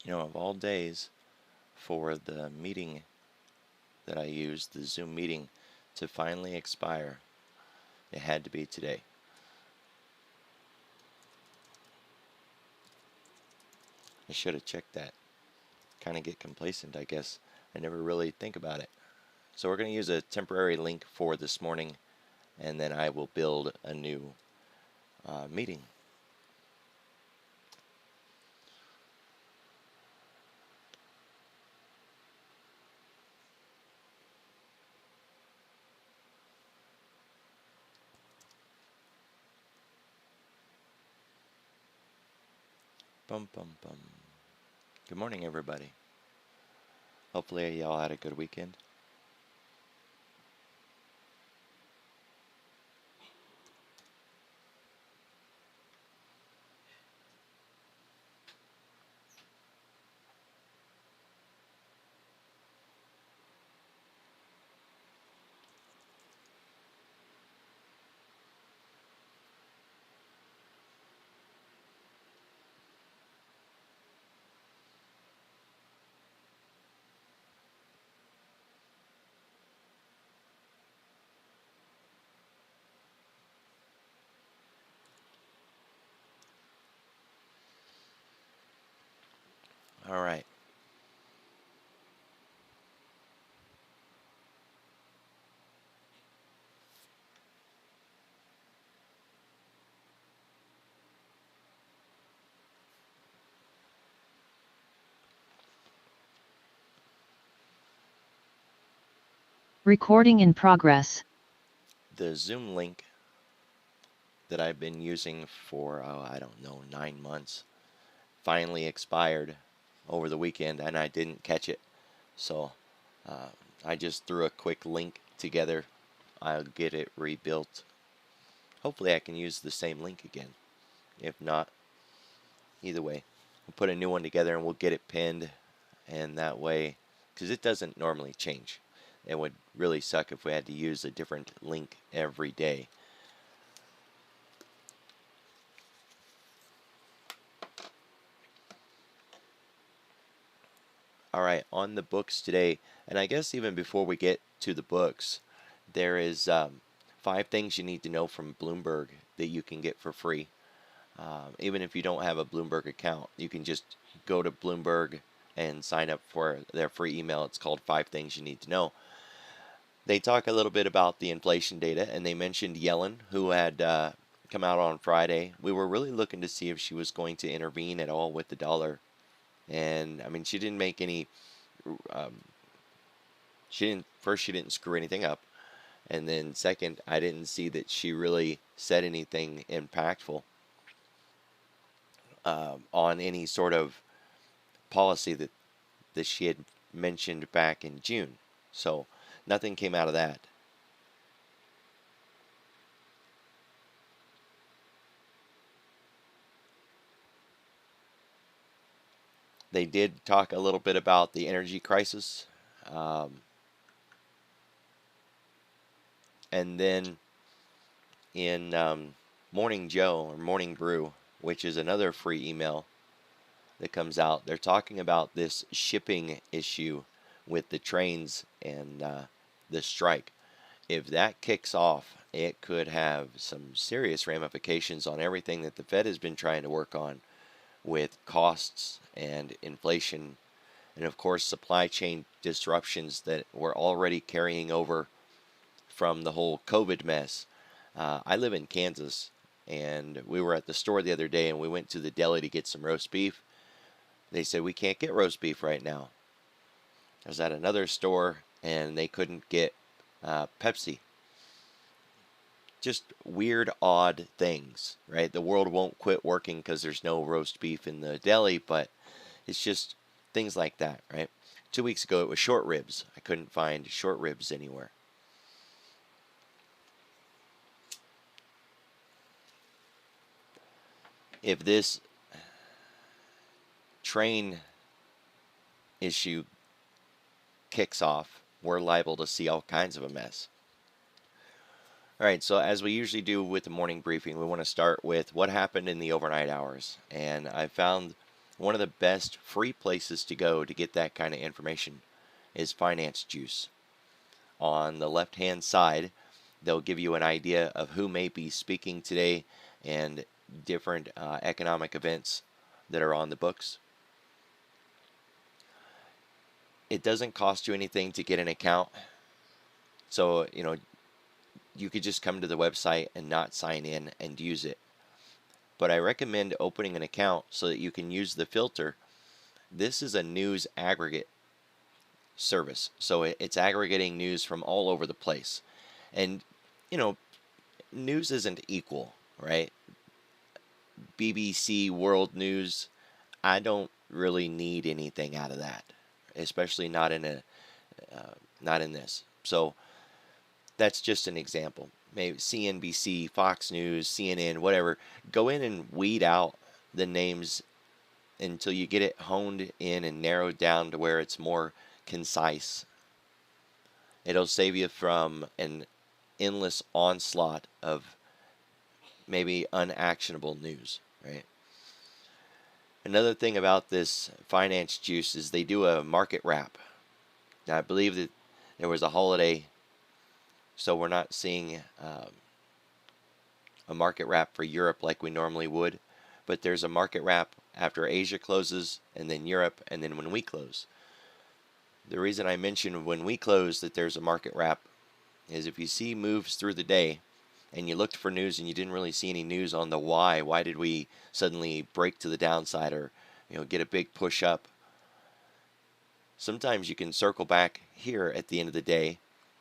You know, of all days for the meeting that I used, the Zoom meeting, to finally expire, it had to be today. I should have checked that. Kind of get complacent, I guess. I never really think about it. So we're going to use a temporary link for this morning, and then I will build a new meeting. Bum bum bum. Good morning, everybody. Hopefully y'all had a good weekend. All right. Recording in progress. The Zoom link that I've been using for, I don't know, 9 months finally expired over the weekend, and I didn't catch it. So I just threw a quick link together. I'll get it rebuilt. Hopefully I can use the same link again. If not, either way, we'll put a new one together and we'll get it pinned, and that way, because it doesn't normally change. It would really suck if we had to use a different link every day. All right, on the books today, and I guess even before we get to the books, there is 5 things you need to know from Bloomberg that you can get for free. Even if you don't have a Bloomberg account, you can just go to Bloomberg and sign up for their free email. It's called 5 Things You Need to Know. They talk a little bit about the inflation data, and they mentioned Yellen, who had come out on Friday. We were really looking to see if she was going to intervene at all with the dollar. And I mean, she didn't make any. She didn't screw anything up, and then second, I didn't see that she really said anything impactful on any sort of policy that she had mentioned back in June. So nothing came out of that. They did talk a little bit about the energy crisis. And then in Morning Joe or Morning Brew, which is another free email that comes out, they're talking about this shipping issue with the trains and the strike. If that kicks off, it could have some serious ramifications on everything that the Fed has been trying to work on with costs and inflation, and of course supply chain disruptions that we're already carrying over from the whole COVID mess. I live in Kansas, and we were at the store the other day, and we went to the deli to get some roast beef. They said we can't get roast beef right now. I was at another store, and they couldn't get Pepsi. Just weird, odd things, right? The world won't quit working because there's no roast beef in the deli, but it's just things like that, right? 2 weeks ago, it was short ribs. I couldn't find short ribs anywhere. If this train issue kicks off, we're liable to see all kinds of a mess. All right, so as we usually do with the morning briefing, we want to start with what happened in the overnight hours. And I found One of the best free places to go to get that kind of information is Finance Juice. On the left-hand side, they'll give you an idea of who may be speaking today and different economic events that are on the books. It doesn't cost you anything to get an account. So, you could just come to the website and not sign in and use it. But I recommend opening an account so that you can use the filter. This is a news aggregate service. So it's aggregating news from all over the place. And, news isn't equal, right? BBC World News, I don't really need anything out of that, especially not in this. So that's just an example. Maybe CNBC, Fox News, CNN, whatever. Go in and weed out the names until you get it honed in and narrowed down to where it's more concise. It'll save you from an endless onslaught of maybe unactionable news, right? Another thing about this Finance Juice is they do a market wrap. Now, I believe that there was a holiday, so we're not seeing a market wrap for Europe like we normally would, but there's a market wrap after Asia closes, and then Europe, and then when we close. The reason I mentioned when we close that there's a market wrap is if you see moves through the day and you looked for news and you didn't really see any news on the why did we suddenly break to the downside or get a big push up, sometimes you can circle back here at the end of the day,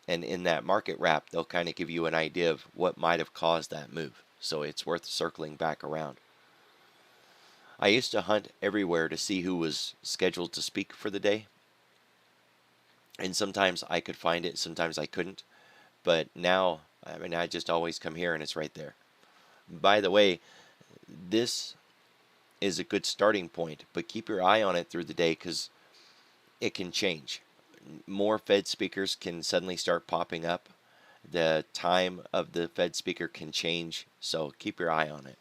and in that market wrap they'll kind of give you an idea of what might have caused that move, so it's worth circling back around. I used to hunt everywhere to see who was scheduled to speak for the day, and sometimes I could find it, sometimes I couldn't. But now, I just always come here and it's right there. By the way, this is a good starting point, but keep your eye on it through the day because it can change. More Fed speakers can suddenly start popping up. The time of the Fed speaker can change, so keep your eye on it.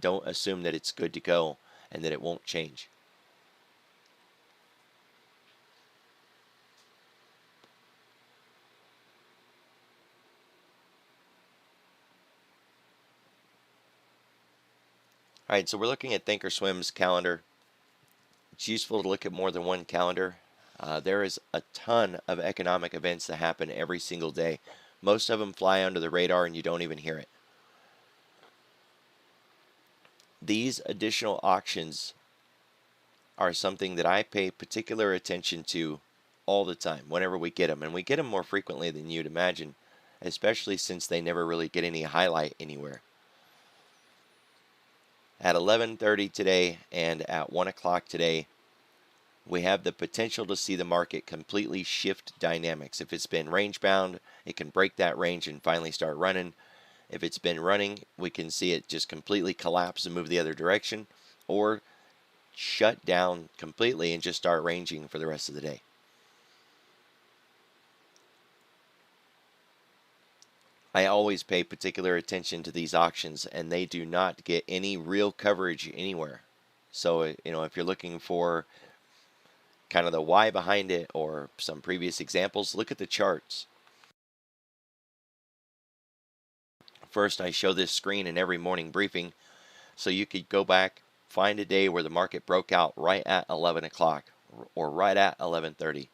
Don't assume that it's good to go and that it won't change. All right, so we're looking at Thinkorswim's calendar. It's useful to look at more than one calendar. There is a ton of economic events that happen every single day. Most of them fly under the radar and you don't even hear it. These additional auctions are something that I pay particular attention to all the time whenever we get them. And we get them more frequently than you'd imagine, especially since they never really get any highlight anywhere. At 11:30 today and at 1 o'clock today, we have the potential to see the market completely shift dynamics. If it's been range bound, it can break that range and finally start running. If it's been running, we can see it just completely collapse and move the other direction, or shut down completely and just start ranging for the rest of the day. I always pay particular attention to these auctions, and they do not get any real coverage anywhere. So, if you're looking for kind of the why behind it or some previous examples, look at the charts. First, I show this screen in every morning briefing, so you could go back, find a day where the market broke out right at 11 o'clock or right at 11:30.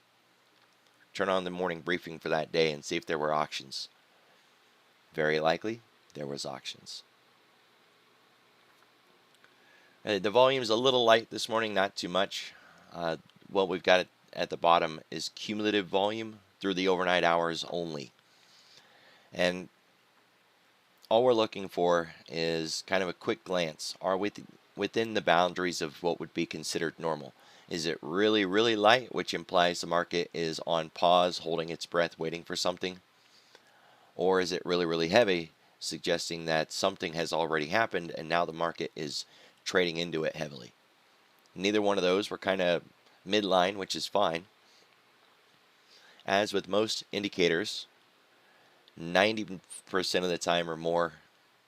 Turn on the morning briefing for that day and see if there were auctions. Very likely, there was auctions. The volume's a little light this morning, not too much. What we've got at the bottom is cumulative volume through the overnight hours only. And all we're looking for is kind of a quick glance. Are we within the boundaries of what would be considered normal? Is it really, really light, which implies the market is on pause, holding its breath, waiting for something? Or is it really, really heavy, suggesting that something has already happened and now the market is trading into it heavily? Neither one of those. We're kind of midline, which is fine. As with most indicators, 90% of the time or more,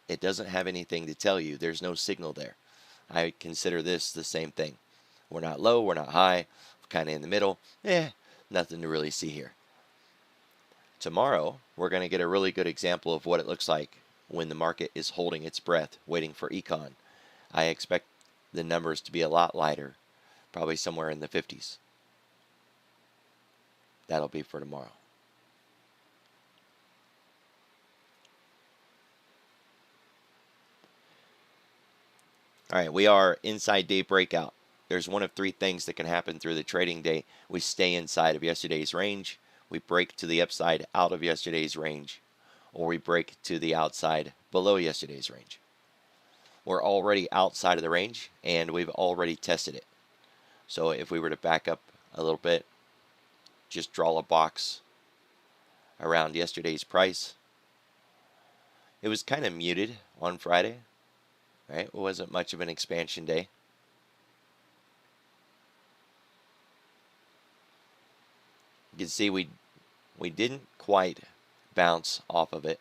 it doesn't have anything to tell you. There's no signal there. I consider this the same thing. We're not low, we're not high, kind of in the middle. Nothing to really see here. Tomorrow, we're going to get a really good example of what it looks like when the market is holding its breath, waiting for econ. I expect the numbers to be a lot lighter, probably somewhere in the 50s. That'll be for tomorrow. All right, we are inside day breakout. There's one of three things that can happen through the trading day. We stay inside of yesterday's range, we break to the upside out of yesterday's range, or we break to the outside below yesterday's range. We're already outside of the range, and we've already tested it. So if we were to back up a little bit, just draw a box around yesterday's price. It was kind of muted on Friday, right? It wasn't much of an expansion day. You can see we didn't quite bounce off of it.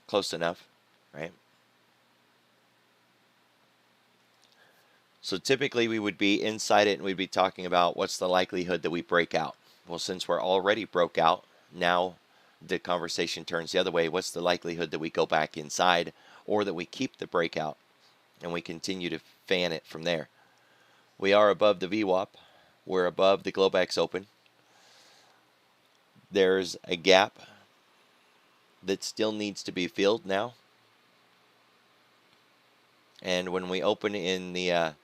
Close enough, right? So typically we would be inside it and we'd be talking about what's the likelihood that we break out. Well, since we're already broke out, now the conversation turns the other way. What's the likelihood that we go back inside, or that we keep the breakout and we continue to fan it from there? We are above the VWAP. We're above the Globex Open. There's a gap that still needs to be filled now. And when we open in the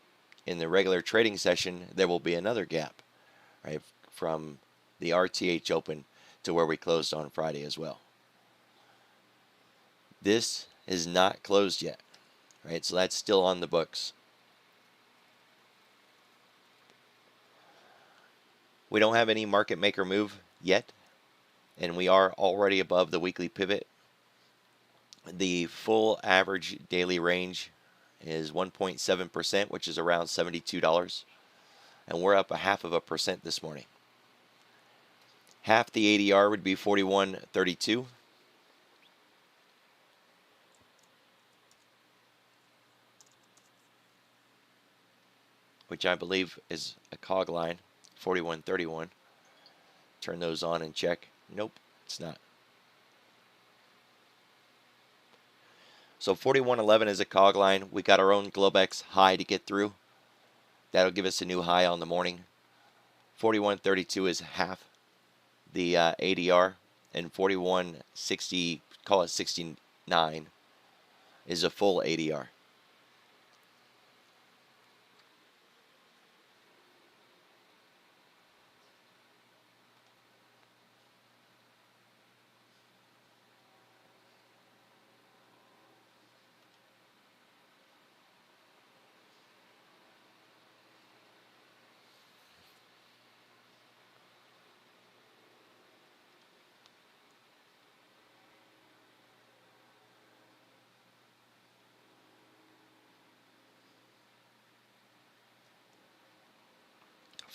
regular trading session, there will be another gap, right, from the RTH Open to where we closed on Friday as well. This is not closed yet, right? So that's still on the books. We don't have any market maker move yet, and we are already above the weekly pivot. The full average daily range is 1.7%, which is around $72, and we're up 0.5% this morning. Half the ADR would be 41.32. Which I believe is a cog line, 41.31. Turn those on and check. Nope, it's not. So 41.11 is a cog line. We got our own Globex high to get through. That'll give us a new high on the morning. 41.32 is half the ADR, and 41.60, call it 69, is a full ADR.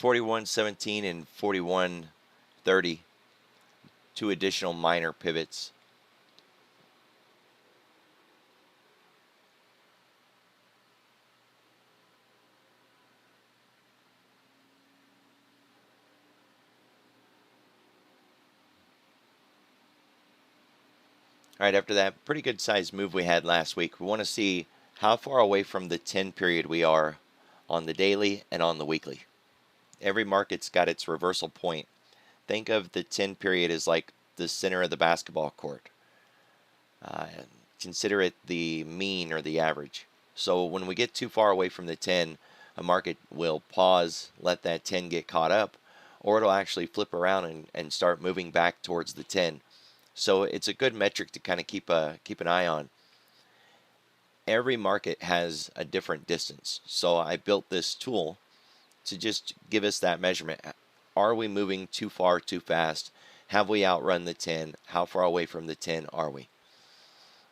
$41.17 and $41.30, two additional minor pivots. All right, after that pretty good sized move we had last week, we want to see how far away from the 10 period we are on the daily and on the weekly. Every market's got its reversal point. Think of the 10 period as like the center of the basketball court. Consider it the mean or the average. So when we get too far away from the 10, a market will pause, let that 10 get caught up, or it'll actually flip around and start moving back towards the 10. So it's a good metric to kind of keep an eye on. Every market has a different distance. So I built this tool to just give us that measurement. Are we moving too far, too fast? Have we outrun the 10? How far away from the 10 are we?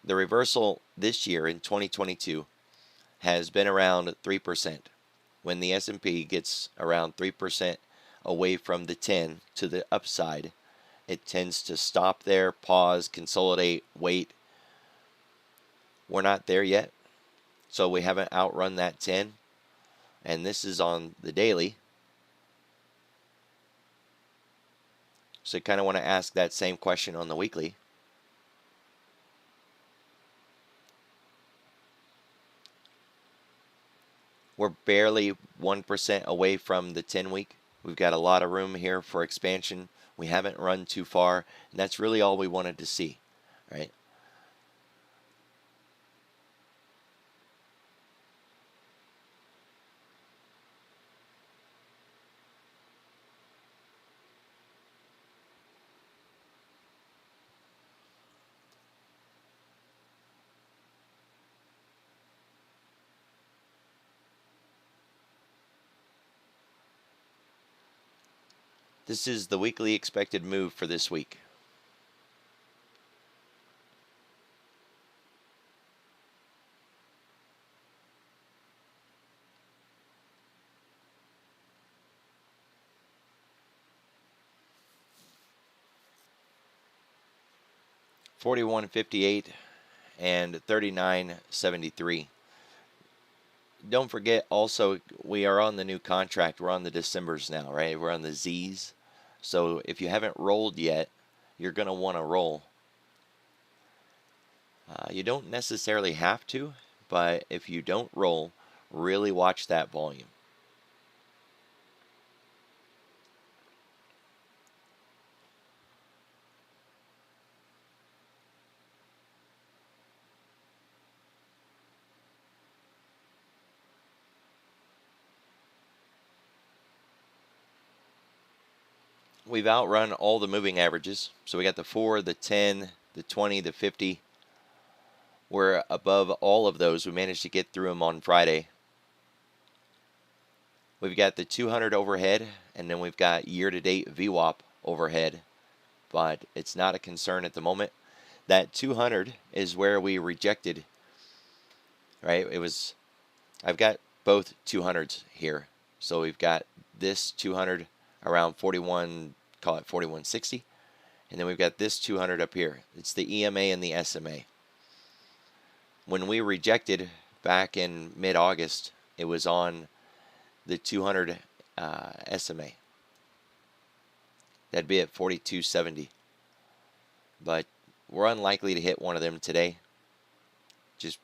The reversal this year in 2022 has been around 3%. When the S&P gets around 3% away from the 10 to the upside, it tends to stop there, pause, consolidate, wait. We're not there yet. So we haven't outrun that 10. And this is on the daily. So you kind of want to ask that same question on the weekly. We're barely 1% away from the 10-week. We've got a lot of room here for expansion. We haven't run too far, and that's really all we wanted to see, right? This is the weekly expected move for this week. $41.58 and $39.73. Don't forget also, we are on the new contract. We're on the Decembers now, right? We're on the Z's. So if you haven't rolled yet, you're going to want to roll. You don't necessarily have to, but if you don't roll, really watch that volume. We've outrun all the moving averages. So we got the 4, the 10, the 20, the 50. We're above all of those. We managed to get through them on Friday. We've got the 200 overhead, and then we've got year-to-date VWAP overhead, but it's not a concern at the moment. That 200 is where we rejected, right? I've got both 200s here. So we've got this 200 around 41, call it 4160, and then we've got this 200 up here. It's the EMA and the SMA. When we rejected back in mid-August, it was on the 200 SMA. That'd be at 4270. But we're unlikely to hit one of them today. Just,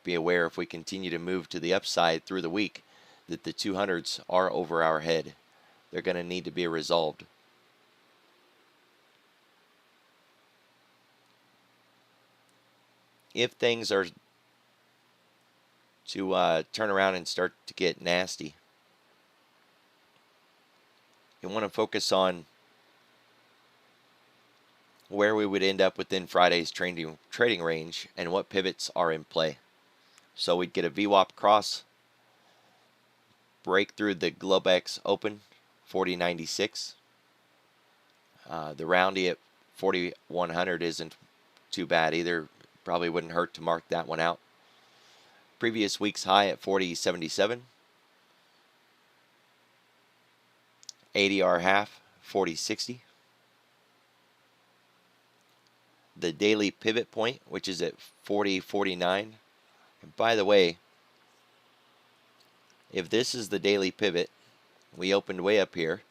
be aware if we continue to move to the upside through the week that the 200s are over our head. They're going to need to be resolved. If things are to turn around and start to get nasty, you want to focus on where we would end up within Friday's trading range and what pivots are in play. So we'd get a VWAP cross, break through the Globex open, 4096. The roundy at 4100 isn't too bad either. Probably wouldn't hurt to mark that one out. Previous week's high at 4077. ADR half, 4060. The daily pivot point, which is at 4049. And by the way, if this is the daily pivot, we opened way up here,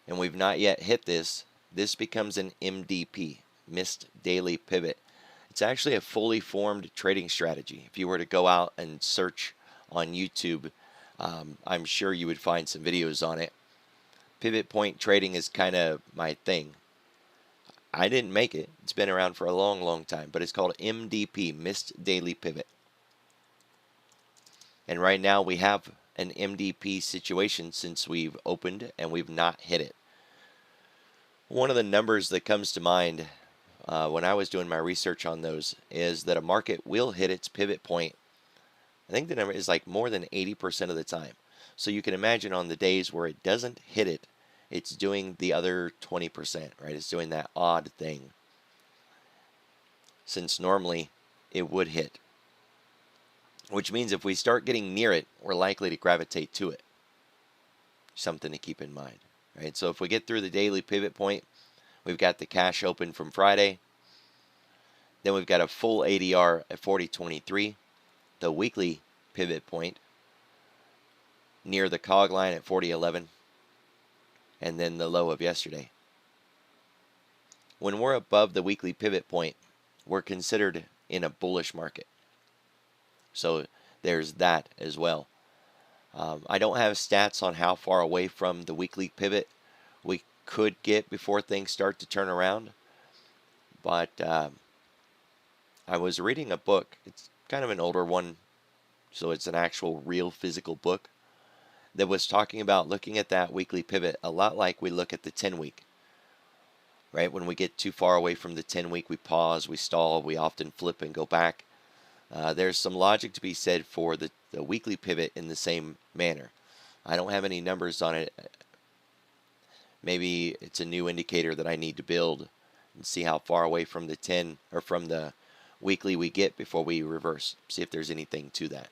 and we've not yet hit this, this becomes an MDP, missed daily pivot. It's actually a fully formed trading strategy. If you were to go out and search on YouTube, I'm sure you would find some videos on it. Pivot point trading is kind of my thing. I didn't make it. It's been around for a long, long time, but it's called MDP, missed daily pivot. And right now we have an MDP situation since we've opened and we've not hit it. One of the numbers that comes to mind when I was doing my research on those is that a market will hit its pivot point. I think the number is like more than 80% of the time. So you can imagine on the days where it doesn't hit it, it's doing the other 20%, right? It's doing that odd thing. Since normally it would hit. Which means if we start getting near it, we're likely to gravitate to it. Something to keep in mind, right? So if we get through the daily pivot point, we've got the cash open from Friday. Then we've got a full ADR at 4023. the weekly pivot point near the cog line at 40.11, and then the low of yesterday. When we're above the weekly pivot point, we're considered in a bullish market. So there's that as well. I don't have stats on how far away from the weekly pivot we could get before things start to turn around. But I was reading a book. It's kind of an older one, so it's an actual real physical book that was talking about looking at that weekly pivot a lot like we look at the 10-week. Right? When we get too far away from the 10-week, we pause, we stall, we often flip and go back. There's some logic to be said for the weekly pivot in the same manner. I don't have any numbers on it. Maybe it's a new indicator that I need to build and see how far away from the 10 or from the weekly we get before we reverse. See if there's anything to that.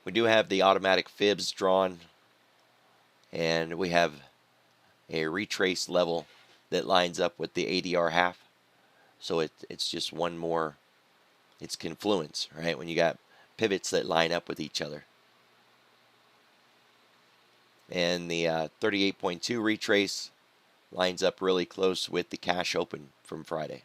We do have the automatic fibs drawn, and we have a retrace level that lines up with the ADR half. So it's just one more, it's confluence, right? When you got pivots that line up with each other. And the 38.2 retrace lines up really close with the cash open from Friday.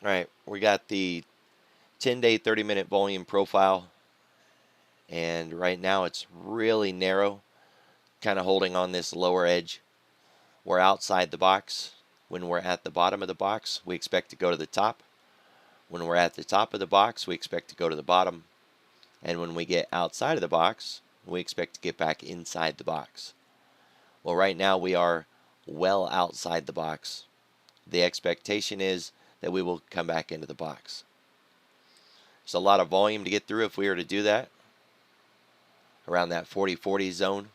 All right, we got the 10-day, 30-minute volume profile, and right now it's really narrow, kind of holding on this lower edge. We're outside the box. When we're at the bottom of the box, we expect to go to the top. When we're at the top of the box, we expect to go to the bottom. And when we get outside of the box, we expect to get back inside the box. Well, right now we are well outside the box. The expectation is that we will come back into the box. There's a lot of volume to get through if we were to do that, around that 40-40 zone.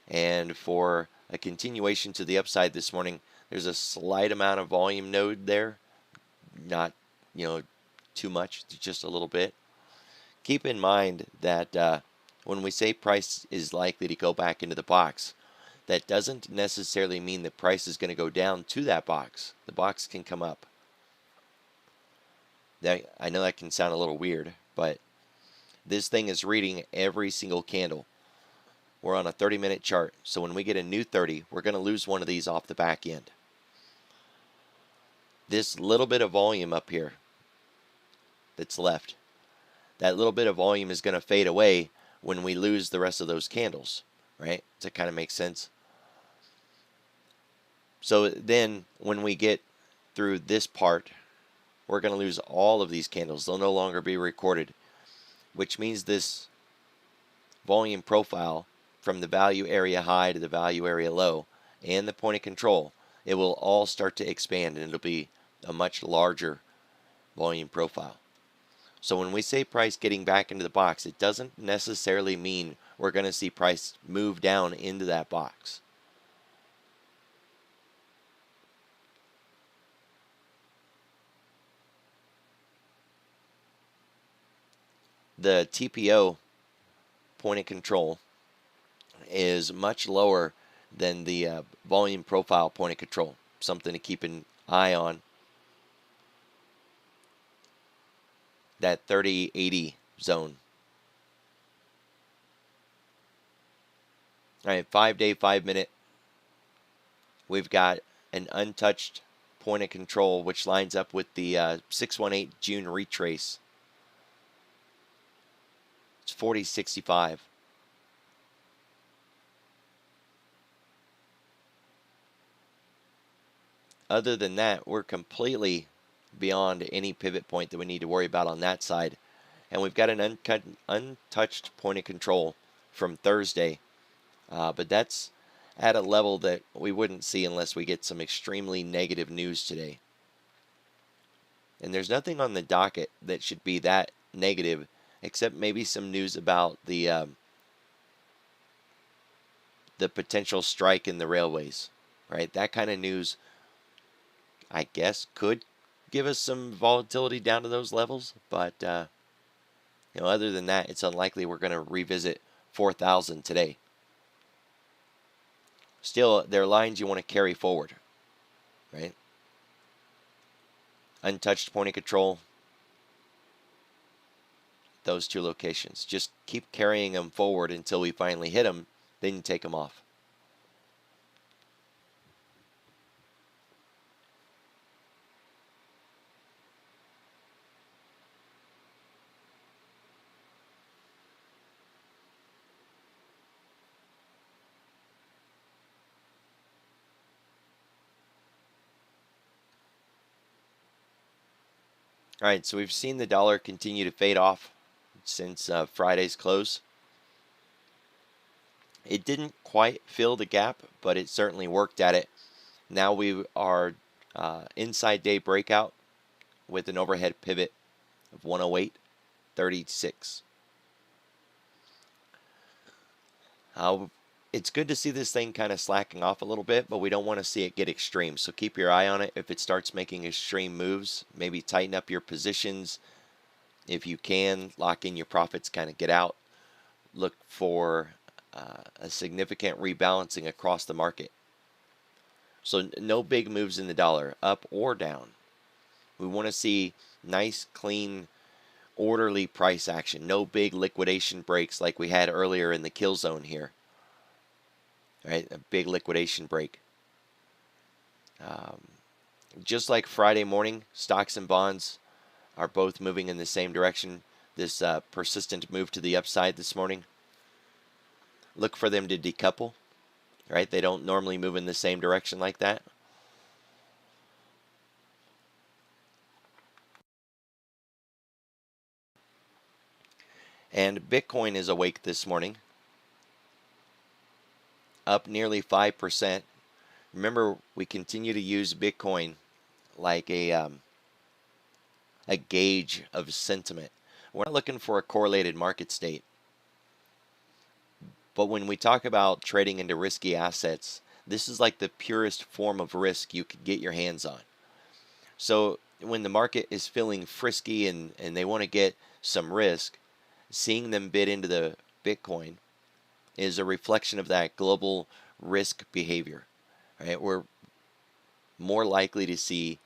And for a continuation to the upside this morning, there's a slight amount of volume node there, not too much, just a little bit. Keep in mind that when we say price is likely to go back into the box, that doesn't necessarily mean that price is going to go down to that box. The box can come up. I know that can sound a little weird, but this thing is reading every single candle. We're on a 30-minute chart, so when we get a new 30, we're going to lose one of these off the back end. This little bit of volume up here that's left, that little bit of volume is going to fade away when we lose the rest of those candles, right? Does that kind of make sense? So then when we get through this part, we're going to lose all of these candles. They'll no longer be recorded, which means this volume profile from the value area high to the value area low and the point of control, it will all start to expand, and it'll be a much larger volume profile. So when we say price getting back into the box, it doesn't necessarily mean we're going to see price move down into that box. The TPO point of control is much lower than the volume profile point of control. Something to keep an eye on. That 30-80 zone. All right, 5-day, 5-minute. We've got an untouched point of control, which lines up with the 618 June retrace. It's 40.65. Other than that, we're completely beyond any pivot point that we need to worry about on that side. And we've got an untouched point of control from Thursday. But that's at a level that we wouldn't see unless we get some extremely negative news today. And there's nothing on the docket that should be that negative, except maybe some news about the potential strike in the railways, right? That kind of news, I guess, could give us some volatility down to those levels, but Other than that, it's unlikely we're going to revisit 4,000 today. Still, there are lines you want to carry forward, right? Untouched point of control, those two locations. Just keep carrying them forward until we finally hit them, then you take them off. All right, so we've seen the dollar continue to fade off since Friday's close. It didn't quite fill the gap, but it certainly worked at it. Now we are inside day breakout with an overhead pivot of 108.36. It's good to see this thing kind of slacking off a little bit, but we don't want to see it get extreme. So keep your eye on it. If it starts making extreme moves, maybe tighten up your positions. If you can, lock in your profits, kind of get out. Look for a significant rebalancing across the market. So no big moves in the dollar, up or down. We want to see nice, clean, orderly price action. No big liquidation breaks like we had earlier in the kill zone here. Right, a big liquidation break. Just like Friday morning, stocks and bonds are both moving in the same direction. This persistent move to the upside this morning. Look for them to decouple. Right, they don't normally move in the same direction like that. And Bitcoin is awake this morning, up nearly 5%. Remember, we continue to use Bitcoin like a gauge of sentiment. We're not looking for a correlated market state. But when we talk about trading into risky assets, this is like the purest form of risk you could get your hands on. So when the market is feeling frisky and they want to get some risk, seeing them bid into the Bitcoin is a reflection of that global risk behavior. Right? We're more likely to see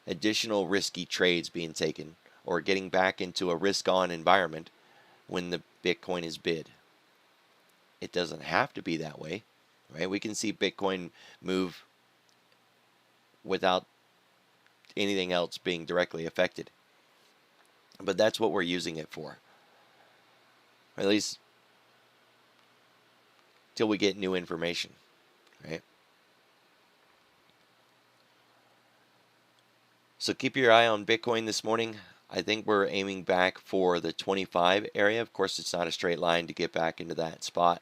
additional risky trades being taken or getting back into a risk-on environment when the Bitcoin is bid. It doesn't have to be that way, right? We can see Bitcoin move without anything else being directly affected. But that's what we're using it for. Or at least till we get new information, right? So keep your eye on Bitcoin this morning. I think we're aiming back for the 25 area. Of course, it's not a straight line to get back into that spot.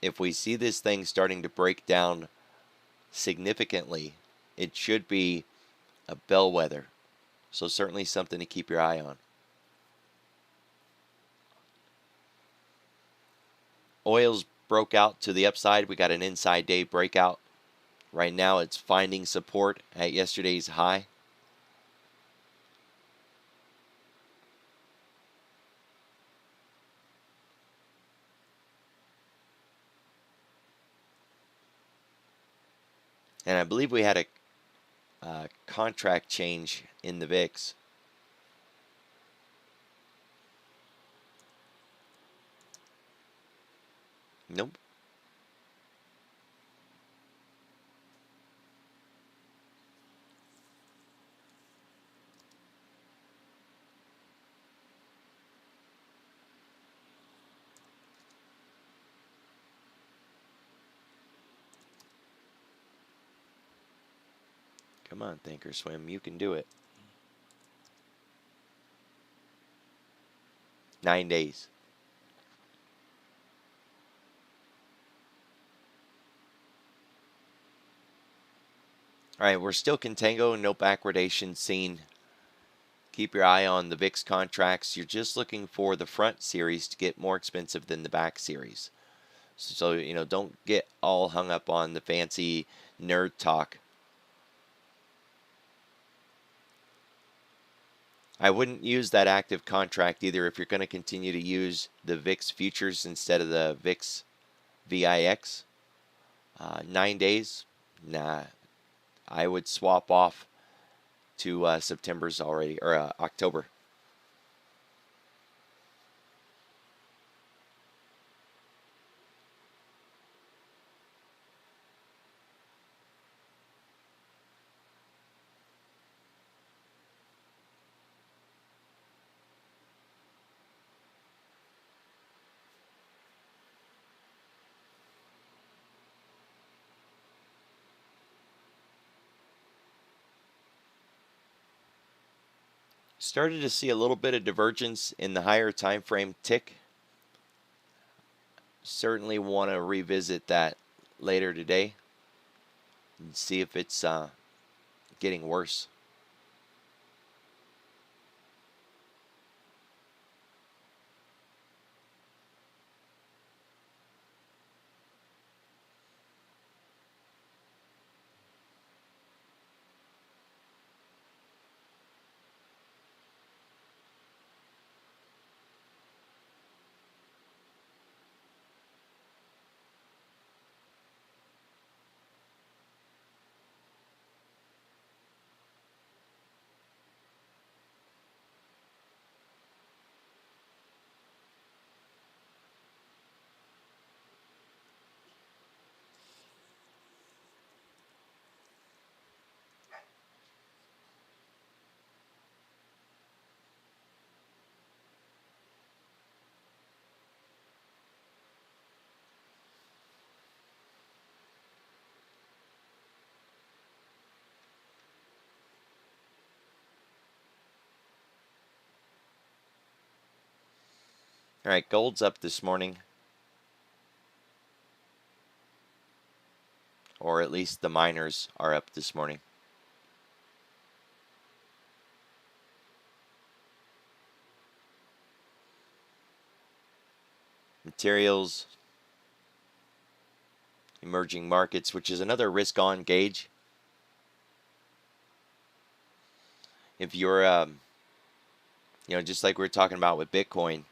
If we see this thing starting to break down significantly, it should be a bellwether. So certainly something to keep your eye on. Oil's broke out to the upside. We got an inside day breakout. Right now it's finding support at yesterday's high. And I believe we had a contract change in the VIX. Nope. Come on, Thinkorswim, you can do it. 9 days. All right, we're still contango, no backwardation seen. Keep your eye on the VIX contracts. You're just looking for the front series to get more expensive than the back series. So, don't get all hung up on the fancy nerd talk. I wouldn't use that active contract either if you're going to continue to use the VIX futures instead of the VIX VIX. 9 days, nah, I would swap off to September's already, or October. Started to see a little bit of divergence in the higher time frame tick. Certainly want to revisit that later today and see if it's getting worse. All right, gold's up this morning, or at least the miners are up this morning. Materials, emerging markets, which is another risk on gauge. If you're, just like we were talking about with Bitcoin,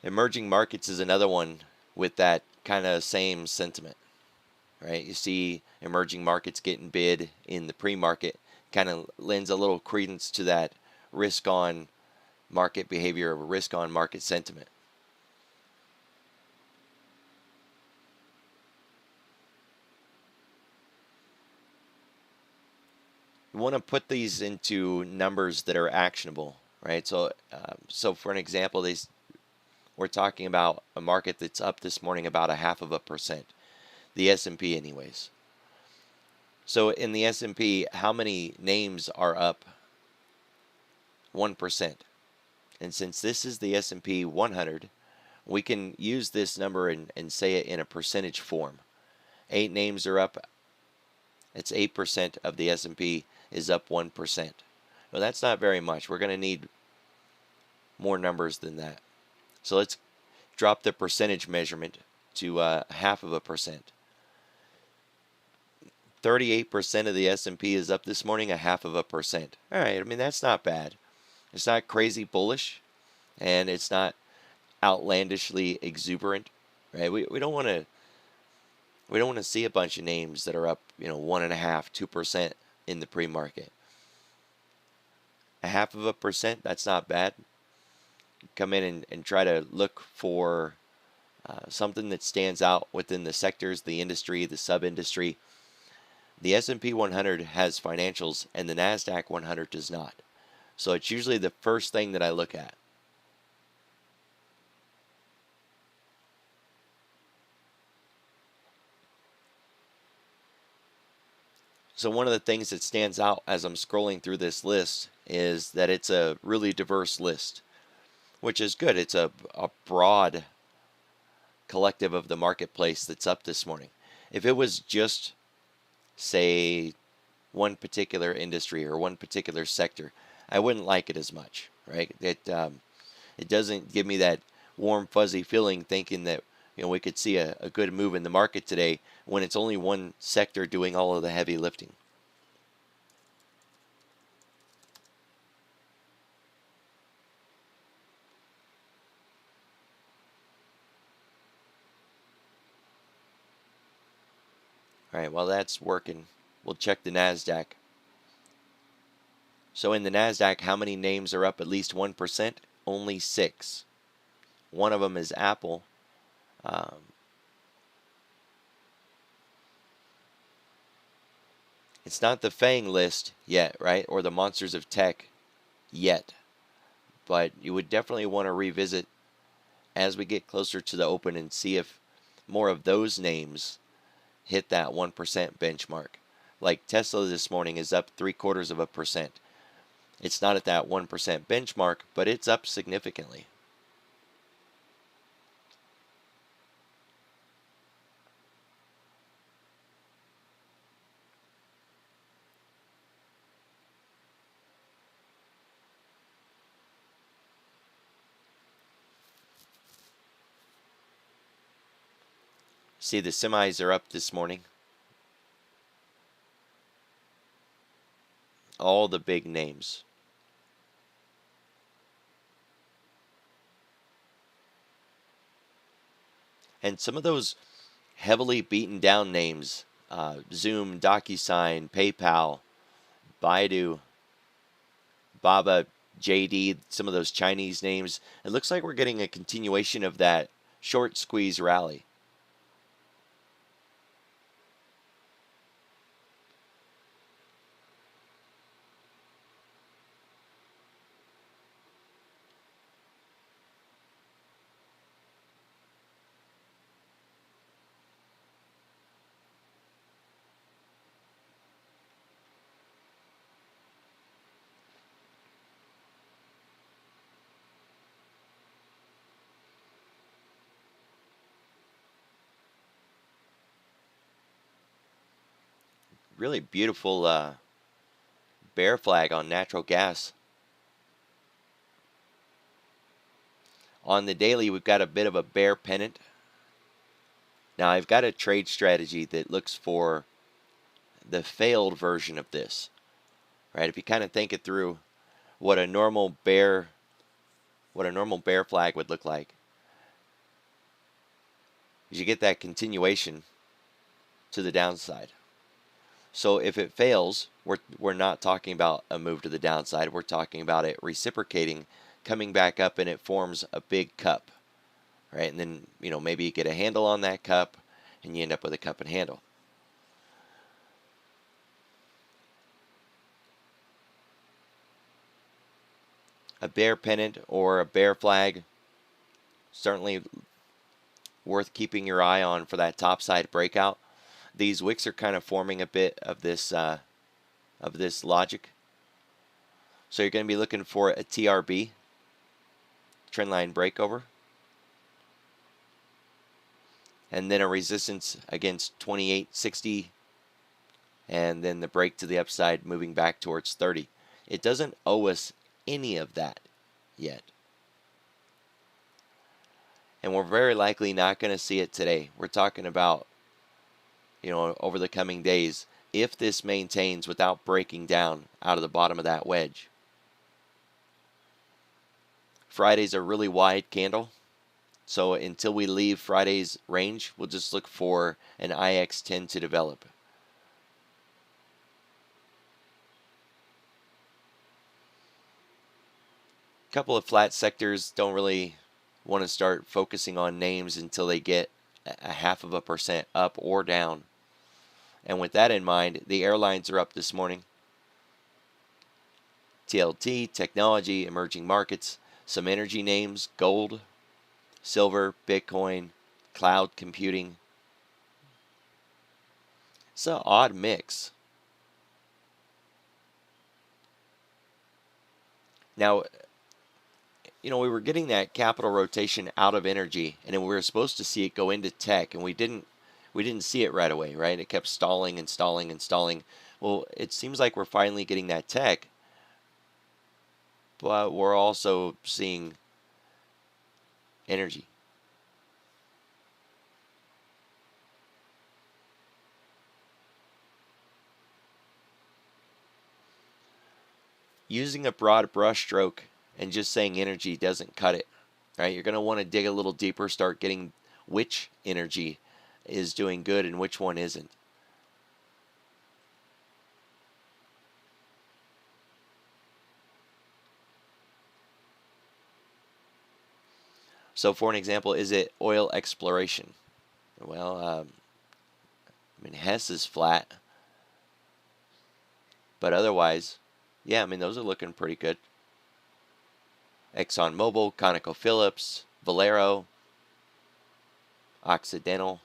emerging markets is another one with that kind of same sentiment, right? You see emerging markets getting bid in the pre-market, kind of lends a little credence to that risk on market behavior or risk on market sentiment. You want to put these into numbers that are actionable, right? So for an example, we're talking about a market that's up this morning about 0.5%, the S&P anyways. So in the S&P, how many names are up 1%? And since this is the S&P 100, we can use this number and say it in a percentage form. 8 names are up. It's 8% of the S&P is up 1%. Well, that's not very much. We're going to need more numbers than that. So let's drop the percentage measurement to 0.5%. 38% of the S&P is up this morning, 0.5%. All right, I mean, that's not bad. It's not crazy bullish, and it's not outlandishly exuberant, right? We don't want to see a bunch of names that are up 1.5%, 2% in the pre-market. 0.5%, that's not bad. Come in and try to look for something that stands out within the sectors, the industry, the sub-industry. The S&P 100 has financials and the Nasdaq 100 does not. So it's usually the first thing that I look at. So one of the things that stands out as I'm scrolling through this list is that it's a really diverse list, which is good. It's a broad collective of the marketplace that's up this morning. If it was just, say, one particular industry or one particular sector, I wouldn't like it as much, right? It doesn't give me that warm, fuzzy feeling thinking that we could see a good move in the market today when it's only one sector doing all of the heavy lifting. All right, while that's working, we'll check the Nasdaq. So in the Nasdaq, how many names are up at least 1%? Only 6. One of them is Apple. It's not the FANG list yet, right? Or the Monsters of Tech yet. But you would definitely want to revisit as we get closer to the open and see if more of those names hit that 1% benchmark. Like Tesla this morning is up 0.75%. It's not at that 1% benchmark, but it's up significantly. See, the semis are up this morning. All the big names. And some of those heavily beaten down names, Zoom, DocuSign, PayPal, Baidu, Baba, JD, some of those Chinese names, it looks like we're getting a continuation of that short squeeze rally. Really beautiful bear flag on natural gas. On the daily, we've got a bit of a bear pennant. Now, I've got a trade strategy that looks for the failed version of this, right? If you kind of think it through, what a normal bear flag would look like, is you get that continuation to the downside. So if it fails, we're not talking about a move to the downside. We're talking about it reciprocating, coming back up, and it forms a big cup, right? And then, maybe you get a handle on that cup, and you end up with a cup and handle. A bear pennant or a bear flag, certainly worth keeping your eye on for that topside breakout. These wicks are kind of forming a bit of this logic. So you're going to be looking for a TRB, trendline breakover, and then a resistance against 28.60, and then the break to the upside moving back towards 30. It doesn't owe us any of that yet. And we're very likely not going to see it today. We're talking about, over the coming days, if this maintains without breaking down out of the bottom of that wedge. Friday's a really wide candle. So until we leave Friday's range, we'll just look for an IX10 to develop. A couple of flat sectors, don't really want to start focusing on names until they get a 0.5% up or down. And with that in mind, the airlines are up this morning. TLT, technology, emerging markets, some energy names, gold, silver, Bitcoin, cloud computing. It's an odd mix. Now, we were getting that capital rotation out of energy, and then we were supposed to see it go into tech, and we didn't see it right away, right? It kept stalling and stalling and stalling. Well, it seems like we're finally getting that tech, but we're also seeing energy. Using a broad brushstroke and just saying energy doesn't cut it, right? You're going to want to dig a little deeper, start getting which energy is doing good and which one isn't. So for an example, is it oil exploration? Well, I mean, Hess is flat, but otherwise, yeah, I mean, those are looking pretty good. ExxonMobil, ConocoPhillips, Valero, Occidental.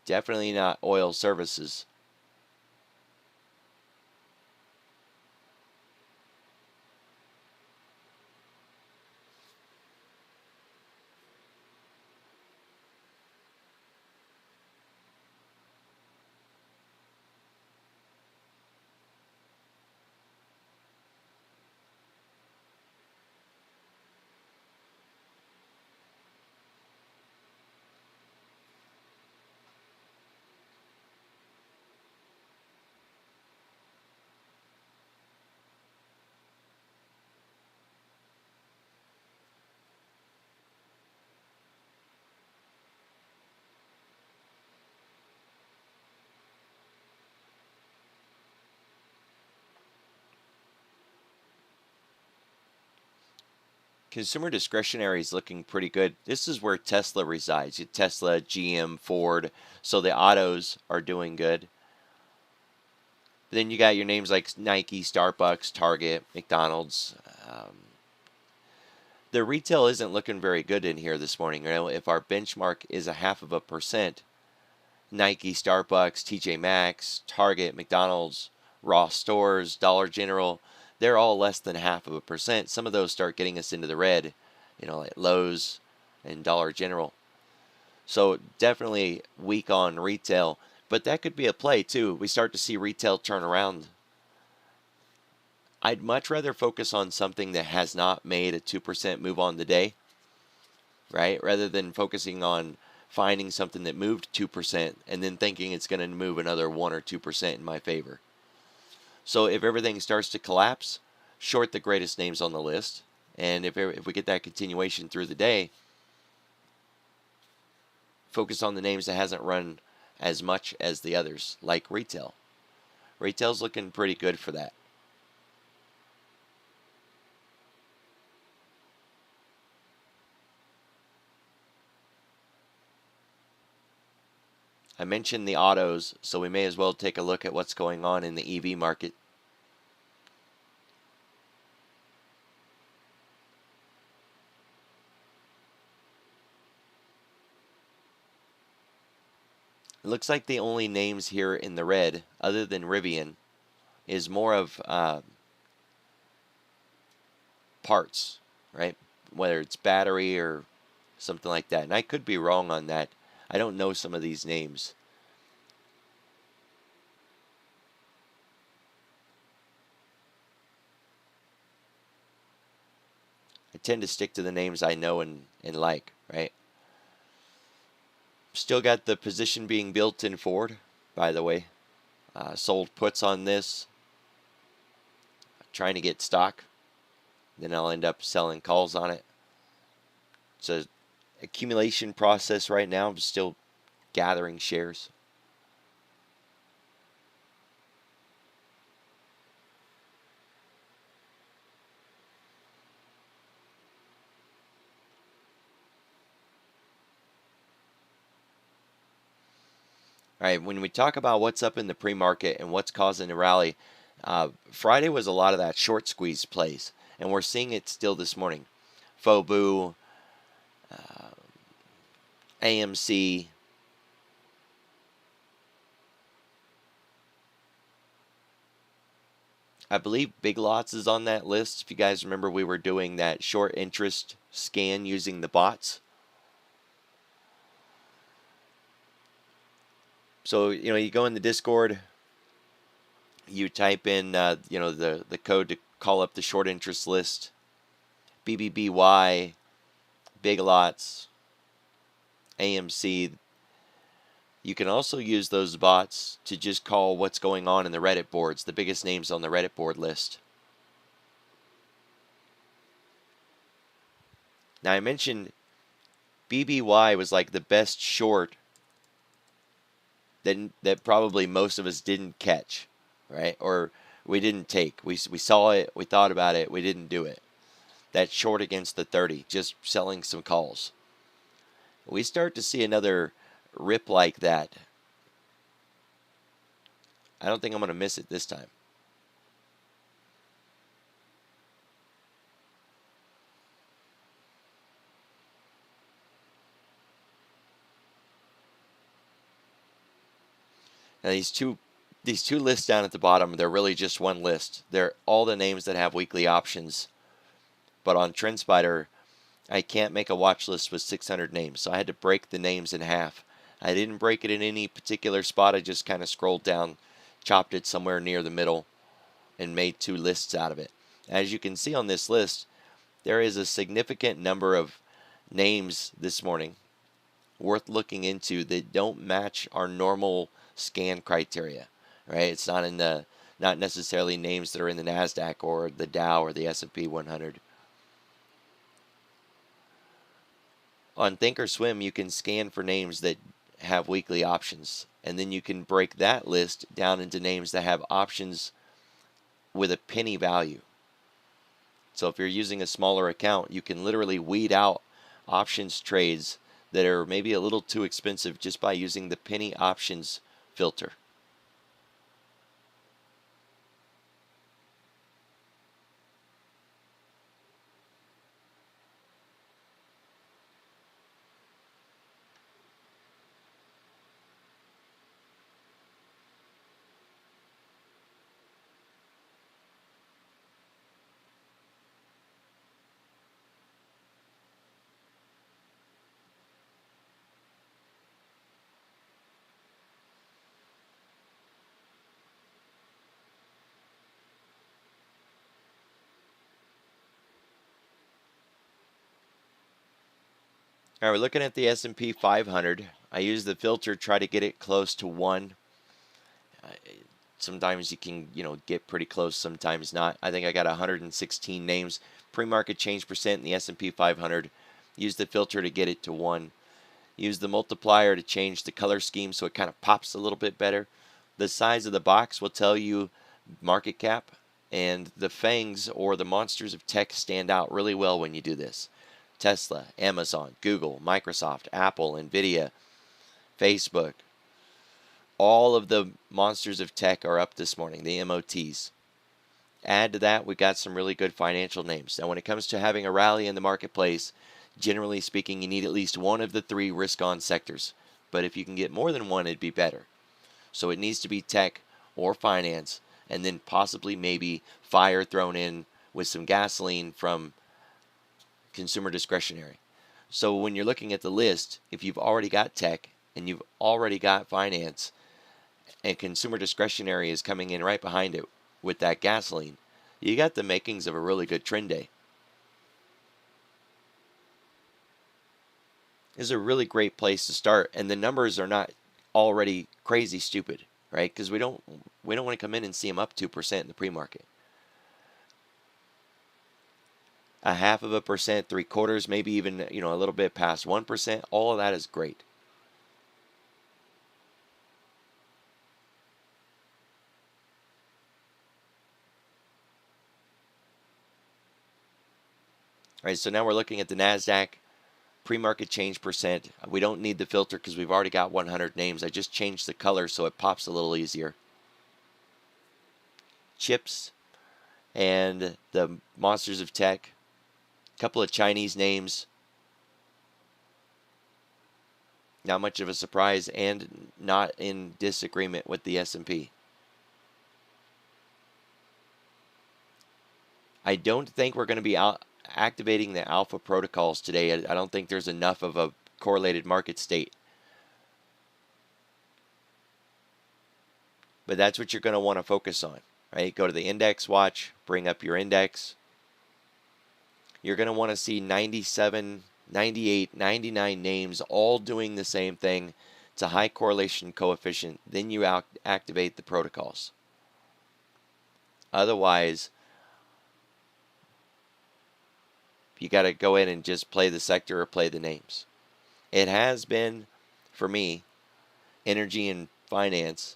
Definitely not oil services. Consumer discretionary is looking pretty good. This is where Tesla resides. Tesla, GM, Ford. So the autos are doing good. Then you got your names like Nike, Starbucks, Target, McDonald's. The retail isn't looking very good in here this morning. You know, if our benchmark is 0.5%, Nike, Starbucks, TJ Maxx, Target, McDonald's, Ross Stores, Dollar General, they're all less than 0.5%. Some of those start getting us into the red, you know, like Lowe's and Dollar General. So definitely weak on retail, but that could be a play too. We start to see retail turn around. I'd much rather focus on something that has not made a 2% move on the day, right? Rather than focusing on finding something that moved 2% and then thinking it's going to move another 1 or 2% in my favor. So if everything starts to collapse, short the greatest names on the list. And if we get that continuation through the day, focus on the names that hasn't run as much as the others, like retail. Retail's looking pretty good for that. I mentioned the autos, so we may as well take a look at what's going on in the EV market. It looks like the only names here in the red, other than Rivian, is more of parts, right? Whether it's battery or something like that. And I could be wrong on that. I don't know some of these names. I tend to stick to the names I know and like, right? Still got the position being built in Ford, by the way. Sold puts on this. Trying to get stock. Then I'll end up selling calls on it. It's a accumulation process right now. I'm still gathering shares. All right, when we talk about what's up in the pre-market and what's causing the rally, Friday was a lot of that short squeeze plays, and we're seeing it still this morning. Fobu, AMC, I believe Big Lots is on that list. If you guys remember, we were doing that short interest scan using the bots. So, you know, you go in the Discord, you type in, you know, the code to call up the short interest list, BBBY, Big Lots, AMC. You can also use those bots to just call what's going on in the Reddit boards, the biggest names on the Reddit board list. Now, I mentioned BBY was like the best short that probably most of us didn't catch, right? Or we didn't take. We saw it, we thought about it, we didn't do it. That short against the 30, just selling some calls. We start to see another rip like that. I don't think I'm going to miss it this time. Now these two lists down at the bottom, they're really just one list. They're all the names that have weekly options. But on TrendSpider, I can't make a watch list with 600 names, so I had to break the names in half. I didn't break it in any particular spot. I just kind of scrolled down, chopped it somewhere near the middle, and made two lists out of it. As you can see on this list, there is a significant number of names this morning worth looking into that don't match our normal scan criteria, right? It's not necessarily names that are in the Nasdaq or the Dow or the S&P 100. On Thinkorswim, you can scan for names that have weekly options, and then you can break that list down into names that have options with a penny value. So if you're using a smaller account, you can literally weed out options trades that are maybe a little too expensive just by using the penny options filter. All right, we're looking at the S&P 500. I use the filter, try to get it close to 1. Sometimes you can, get pretty close, sometimes not. I think I got 116 names. Pre-market change percent in the S&P 500. Use the filter to get it to 1. Use the multiplier to change the color scheme so it kind of pops a little bit better. The size of the box will tell you market cap, and the fangs or the monsters of tech stand out really well when you do this. Tesla, Amazon, Google, Microsoft, Apple, Nvidia, Facebook. All of the monsters of tech are up this morning, the MOTs. Add to that, we've got some really good financial names. Now, when it comes to having a rally in the marketplace, generally speaking, you need at least one of the 3 risk-on sectors. But if you can get more than one, it'd be better. So it needs to be tech or finance, and then possibly maybe fire thrown in with some gasoline from consumer discretionary. So when you're looking at the list, if you've already got tech and you've already got finance, and consumer discretionary is coming in right behind it with that gasoline, you got the makings of a really good trend day. This is a really great place to start, and the numbers are not already crazy stupid, right? Because we don't want to come in and see them up 2% in the pre-market. 0.5%, 0.75%, maybe even a little bit past 1%. All of that is great. All right, so now we're looking at the Nasdaq pre-market change percent. We don't need the filter because we've already got 100 names. I just changed the color so it pops a little easier. Chips and the monsters of tech. A couple of Chinese names. Not much of a surprise, and not in disagreement with the S&P. I don't think we're going to be activating the alpha protocols today. I don't think there's enough of a correlated market state. But that's what you're going to want to focus on, right? Go to the index watch, bring up your index. You're going to want to see 97, 98, 99 names all doing the same thing. It's a high correlation coefficient. Then you activate the protocols. Otherwise, you got to go in and just play the sector or play the names. It has been, for me, energy and finance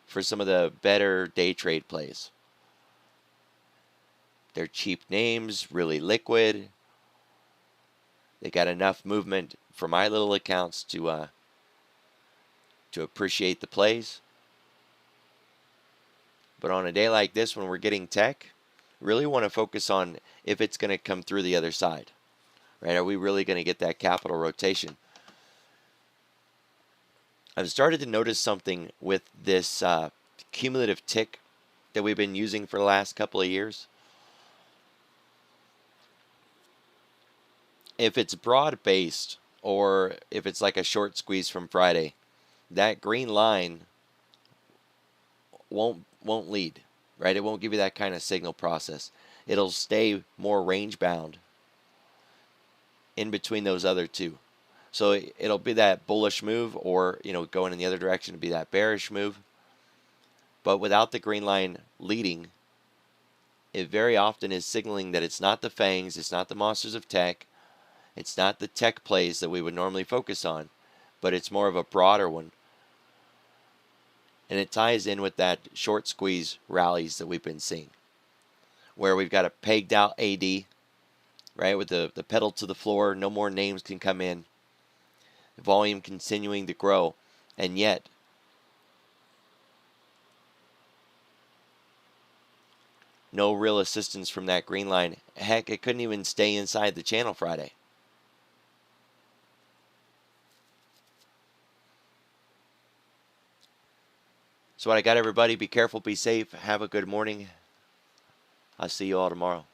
for some of the better day trade plays. They're cheap names, really liquid. They got enough movement for my little accounts to appreciate the plays. But on a day like this, when we're getting tech, really want to focus on if it's going to come through the other side, right? Are we really going to get that capital rotation? I've started to notice something with this cumulative tick that we've been using for the last couple of years. If it's broad-based or if it's like a short squeeze from Friday, that green line won't lead, right? It won't give you that kind of signal process. It'll stay more range bound in between those other two. So it'll be that bullish move, or going in the other direction to be that bearish move. But without the green line leading, it very often is signaling that it's not the fangs, it's not the monsters of tech, it's not the tech plays that we would normally focus on, but it's more of a broader one. And it ties in with that short squeeze rallies that we've been seeing, where we've got a pegged out AD, right, with the pedal to the floor, no more names can come in, volume continuing to grow, and yet no real assistance from that green line. Heck, it couldn't even stay inside the channel Friday. So what I got, everybody, be careful, be safe, have a good morning. I'll see you all tomorrow.